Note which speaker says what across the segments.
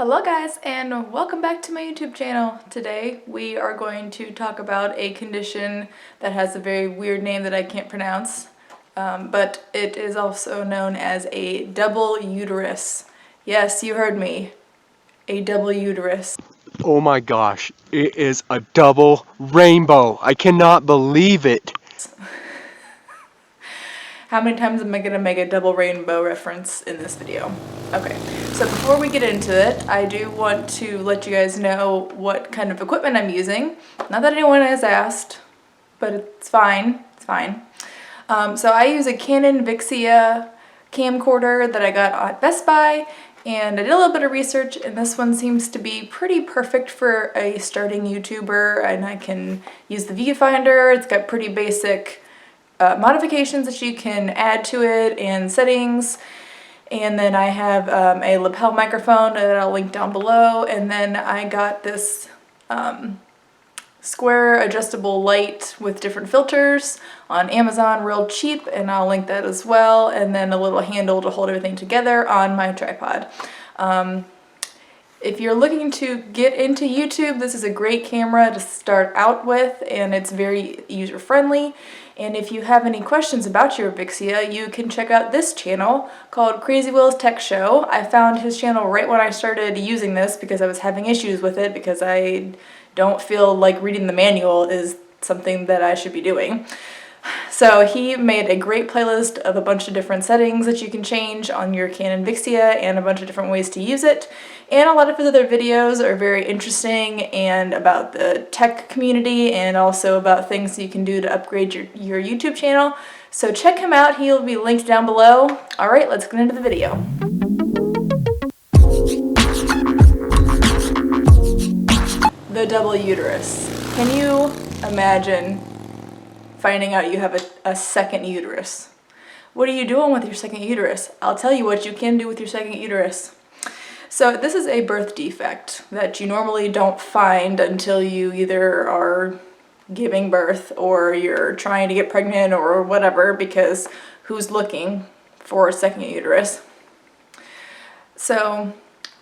Speaker 1: Hello guys, and welcome back to my YouTube channel. Today we are going to talk about a condition that has a very weird name that I can't pronounce, but it is also known as a double uterus. Yes, you heard me. A double uterus.
Speaker 2: Oh my gosh, it is a double rainbow. I cannot believe it.
Speaker 1: How many times am I going to make a double rainbow reference in this video? Okay, so before we get into it, I do want to let you guys know what kind of equipment I'm using. Not that anyone has asked, but it's fine. It's fine. So I use a Canon Vixia camcorder that I got at Best Buy, and I did a little bit of research, and this one seems to be pretty perfect for a starting YouTuber, and I can use the viewfinder. It's got pretty basic modifications that you can add to it and settings. And then I have a lapel microphone that I'll link down below, and then I got this square adjustable light with different filters on Amazon real cheap, and I'll link that as well, and then a little handle to hold everything together on my tripod. If you're looking to get into YouTube, this is a great camera to start out with, and it's very user-friendly. And if you have any questions about your Vixia, you can check out this channel called Crazy Will's Tech Show. I found his channel right when I started using this because I was having issues with it because I don't feel like reading the manual is something that I should be doing. So he made a great playlist of a bunch of different settings that you can change on your Canon Vixia and a bunch of different ways to use it. And a lot of his other videos are very interesting and about the tech community and also about things you can do to upgrade your YouTube channel. So check him out, he'll be linked down below. Alright, let's get into the video. The double uterus. Can you imagine finding out you have a second uterus? What are you doing with your second uterus? I'll tell you what you can do with your second uterus. So this is a birth defect that you normally don't find until you either are giving birth or you're trying to get pregnant or whatever, because who's looking for a second uterus? So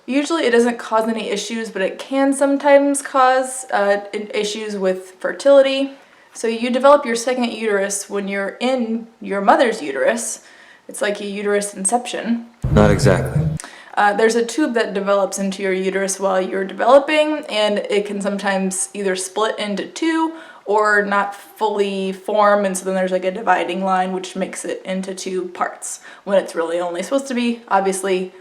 Speaker 1: usually it doesn't cause any issues, but it can sometimes cause issues with fertility. So you develop your second uterus when you're in your mother's uterus. It's like a uterus inception.
Speaker 3: Not exactly.
Speaker 1: There's a tube that develops into your uterus while you're developing, and it can sometimes either split into two or not fully form, and so then there's like a dividing line which makes it into two parts when it's really only supposed to be, obviously,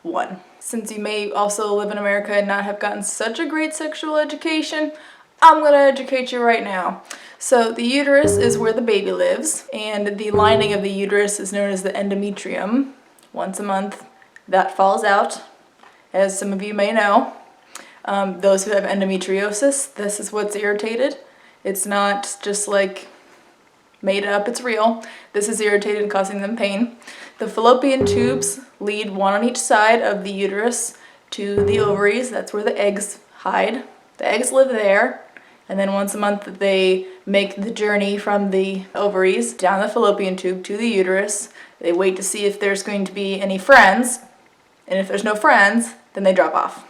Speaker 1: one. Since you may also live in America and not have gotten such a great sexual education, I'm gonna educate you right now. So the uterus is where the baby lives, and the lining of the uterus is known as the endometrium. Once a month, that falls out, as some of you may know. Those who have endometriosis, this is what's irritated. It's not just like made up, it's real. This is irritated and causing them pain. The fallopian tubes lead one on each side of the uterus to the ovaries. That's where the eggs hide. The eggs live there. And then once a month they make the journey from the ovaries down the fallopian tube to the uterus. They wait to see if there's going to be any friends, and if there's no friends, then they drop off.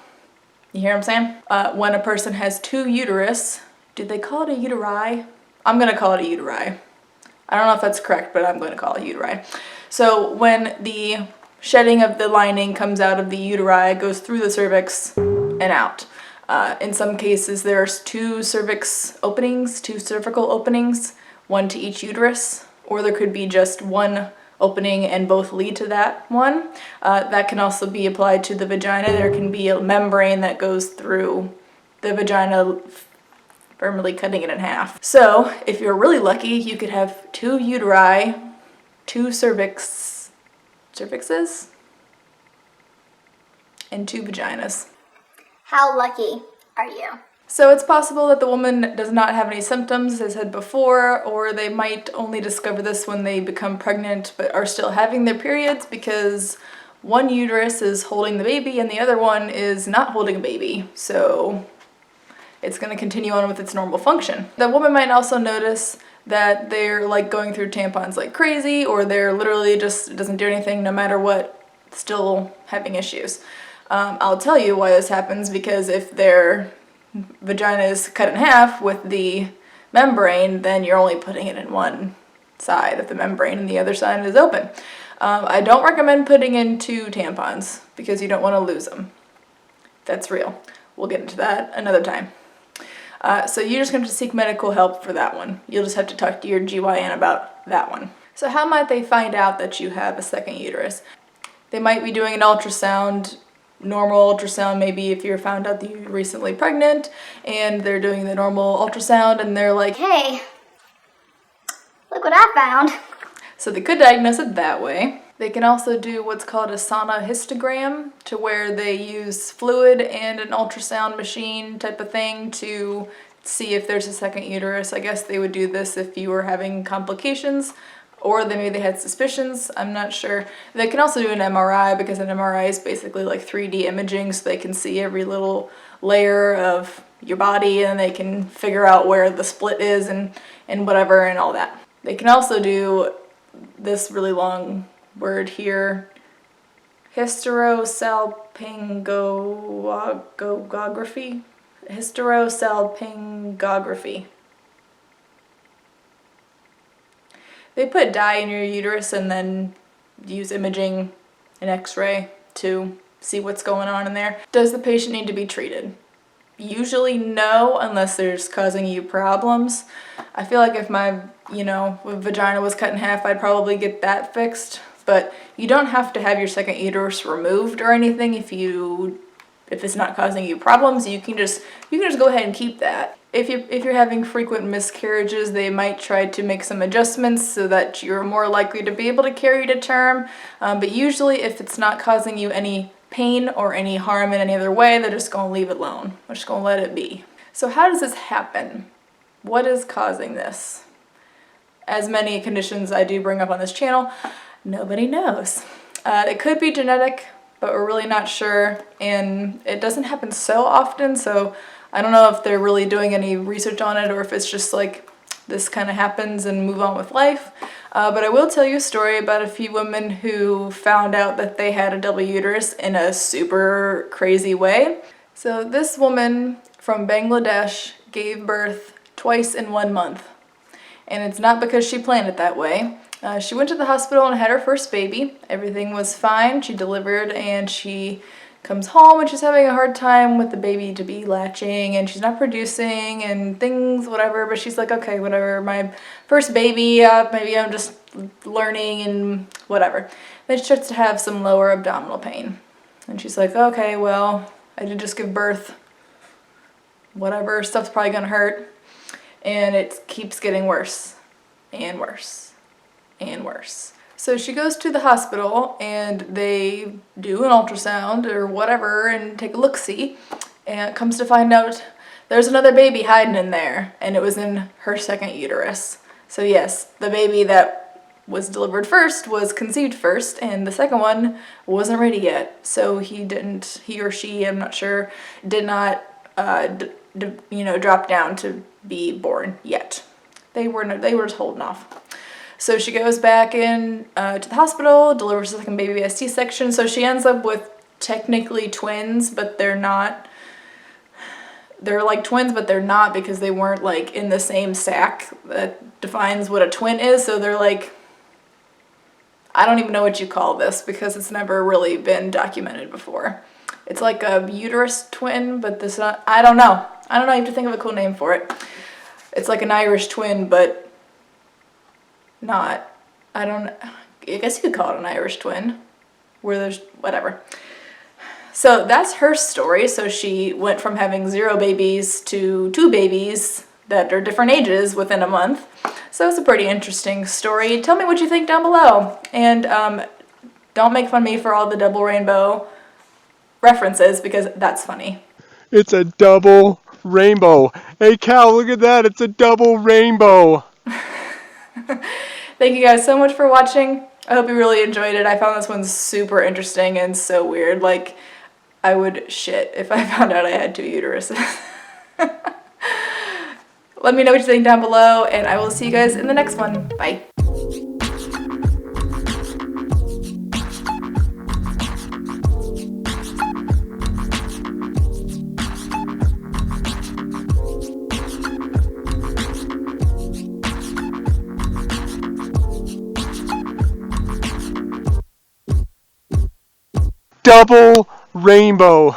Speaker 1: You hear what I'm saying? When a person has two uterus, did they call it a uteri? I'm going to call it a uteri. I don't know if that's correct, but I'm going to call it uteri. So when the shedding of the lining comes out of the uteri, it goes through the cervix and out. In some cases, there's two cervical openings, one to each uterus, or there could be just one opening and both lead to that one. That can also be applied to the vagina. There can be a membrane that goes through the vagina, firmly cutting it in half. So if you're really lucky, you could have two uteri, two cervixes, and two vaginas.
Speaker 4: How lucky are you?
Speaker 1: So it's possible that the woman does not have any symptoms, as I said before, or they might only discover this when they become pregnant but are still having their periods because one uterus is holding the baby and the other one is not holding a baby. So it's going to continue on with its normal function. The woman might also notice that they're like going through tampons like crazy, or they're literally just, it doesn't do anything no matter what, still having issues. I'll tell you why this happens, because if their vagina is cut in half with the membrane, then you're only putting it in one side of the membrane and the other side is open. I don't recommend putting in 2 tampons because you don't want to lose them. That's real. We'll get into that another time. So you're just going to seek medical help for that one. You'll just have to talk to your GYN about that one. So how might they find out that you have a second uterus? They might be doing an ultrasound, normal ultrasound, maybe if you're found out that you're recently pregnant and they're doing the normal ultrasound and they're like,
Speaker 4: Hey, look what I found.
Speaker 1: so they could diagnose it that way. They can also do what's called a sonohystogram, to where they use fluid and an ultrasound machine type of thing to see if there's a second uterus. I guess they would do this if you were having complications, or maybe they had suspicions. I'm not sure. They can also do an MRI, because an MRI is basically like 3D imaging, so they can see every little layer of your body and they can figure out where the split is and whatever and all that. They can also do this really long word here, hysterosalpingography. Hysterosalpingography. They put dye in your uterus and then use imaging and x-ray to see what's going on in there. Does the patient need to be treated? Usually no, unless there's causing you problems. I feel like if my, vagina was cut in half, I'd probably get that fixed. But you don't have to have your second uterus removed or anything if it's not causing you problems. You can just go ahead and keep that. If you're having frequent miscarriages, they might try to make some adjustments so that you're more likely to be able to carry to term. But usually if it's not causing you any pain or any harm in any other way, they're just going to leave it alone. They're just going to let it be. So how does this happen? What is causing this? As many conditions I do bring up on this channel, nobody knows. It could be genetic, but we're really not sure, and it doesn't happen so often, so I don't know if they're really doing any research on it or if it's just like this kind of happens and move on with life. But I will tell you a story about a few women who found out that they had a double uterus in a super crazy way. So this woman from Bangladesh gave birth twice in 1 month. And it's not because she planned it that way. She went to the hospital and had her first baby. Everything was fine. She delivered and she comes home and she's having a hard time with the baby to be latching and she's not producing and things, whatever. But she's like, okay, whatever, my first baby, maybe I'm just learning and whatever. Then she starts to have some lower abdominal pain. And she's like, okay, well, I did just give birth. Whatever, stuff's probably gonna hurt. And it keeps getting worse and worse and worse. So she goes to the hospital and they do an ultrasound or whatever and take a look-see, and it comes to find out there's another baby hiding in there, and it was in her second uterus. So yes, the baby that was delivered first was conceived first, and the second one wasn't ready yet. So he or she, I'm not sure, did not drop down to be born yet. They were just holding off. So she goes back in to the hospital, delivers the second baby via C-section. So she ends up with technically twins, but they're not. They're like twins, but they're not, because they weren't like in the same sac that defines what a twin is. So they're like, I don't even know what you call this because it's never really been documented before. It's like a uterus twin, but this not, I don't know. You have to think of a cool name for it. It's like an Irish twin, but not. I guess you could call it an Irish twin, where there's whatever. So that's her story. So she went from having 0 babies to 2 babies that are different ages within a month. So it's a pretty interesting story. Tell me what you think down below. And don't make fun of me for all the double rainbow references, because that's funny.
Speaker 2: It's a double rainbow. Hey Cal, look at that. It's a double rainbow.
Speaker 1: Thank you guys so much for watching. I hope you really enjoyed it. I found this one super interesting and so weird. Like, I would shit if I found out I had 2 uteruses. Let me know what you think down below, and I will see you guys in the next one. Bye.
Speaker 2: double rainbow.